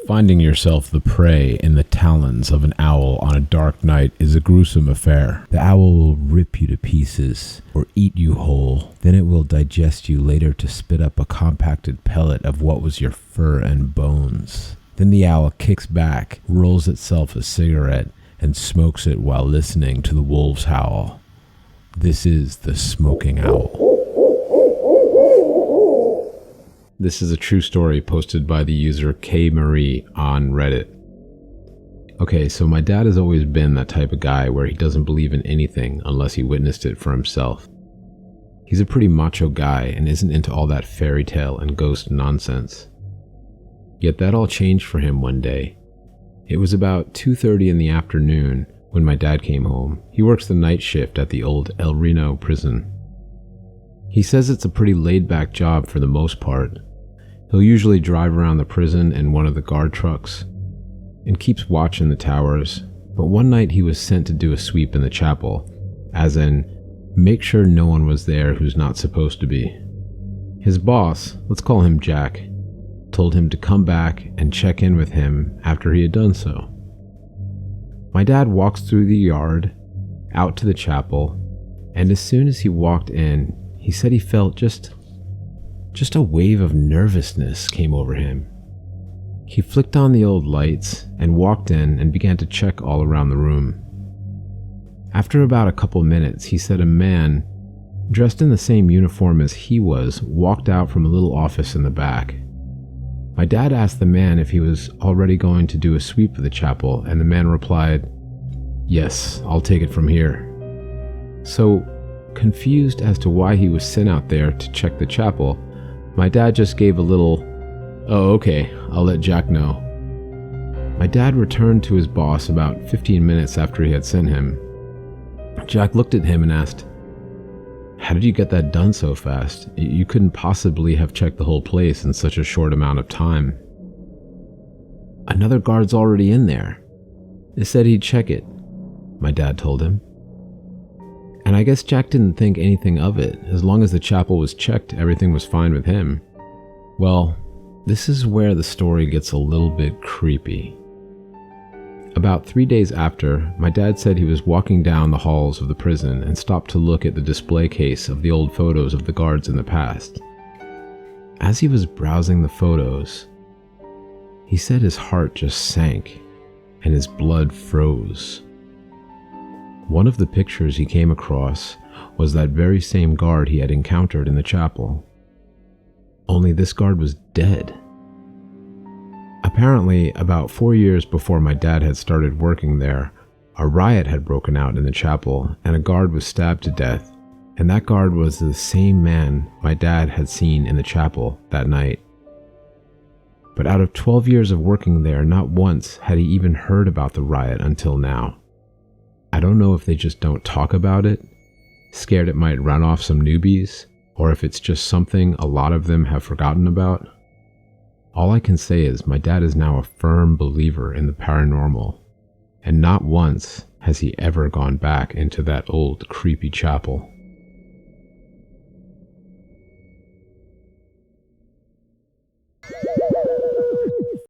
Finding yourself the prey in the talons of an owl on a dark night is a gruesome affair. The owl will rip you to pieces or eat you whole. Then it will digest you later to spit up a compacted pellet of what was your fur and bones. Then the owl kicks back, rolls itself a cigarette, and smokes it while listening to the wolves howl. This is the smoking owl. This is a true story posted by the user kaaymarieee on Reddit. Okay, so my dad has always been that type of guy where he doesn't believe in anything unless he witnessed it for himself. He's a pretty macho guy and isn't into all that fairy tale and ghost nonsense. Yet that all changed for him one day. It was about 2:30 in the afternoon when my dad came home. He works the night shift at the old El Reno prison. He says it's a pretty laid-back job for the most part. He'll usually drive around the prison in one of the guard trucks and keeps watch in the towers, but one night he was sent to do a sweep in the chapel, as in, make sure no one was there who's not supposed to be. His boss, let's call him Jack, told him to come back and check in with him after he had done so. My dad walks through the yard, out to the chapel, and as soon as he walked in, he said he felt just a wave of nervousness came over him. He flicked on the old lights and walked in and began to check all around the room. After about a couple minutes, he said a man, dressed in the same uniform as he was, walked out from a little office in the back. My dad asked the man if he was already going to do a sweep of the chapel, and the man replied, "Yes, I'll take it from here." So, confused as to why he was sent out there to check the chapel, my dad just gave a little, "Oh, okay, I'll let Jack know." My dad returned to his boss about 15 minutes after he had sent him. Jack looked at him and asked, "How did you get that done so fast? You couldn't possibly have checked the whole place in such a short amount of time." "Another guard's already in there. They said he'd check it," my dad told him. And I guess Jack didn't think anything of it. As long as the chapel was checked, everything was fine with him. Well, this is where the story gets a little bit creepy. About 3 days after, my dad said he was walking down the halls of the prison and stopped to look at the display case of the old photos of the guards in the past. As he was browsing the photos, he said his heart just sank and his blood froze. One of the pictures he came across was that very same guard he had encountered in the chapel. Only this guard was dead. Apparently, about 4 years before my dad had started working there, a riot had broken out in the chapel and a guard was stabbed to death, and that guard was the same man my dad had seen in the chapel that night. But out of 12 years of working there, not once had he even heard about the riot until now. I don't know if they just don't talk about it, scared it might run off some newbies, or if it's just something a lot of them have forgotten about. All I can say is my dad is now a firm believer in the paranormal, and not once has he ever gone back into that old creepy chapel.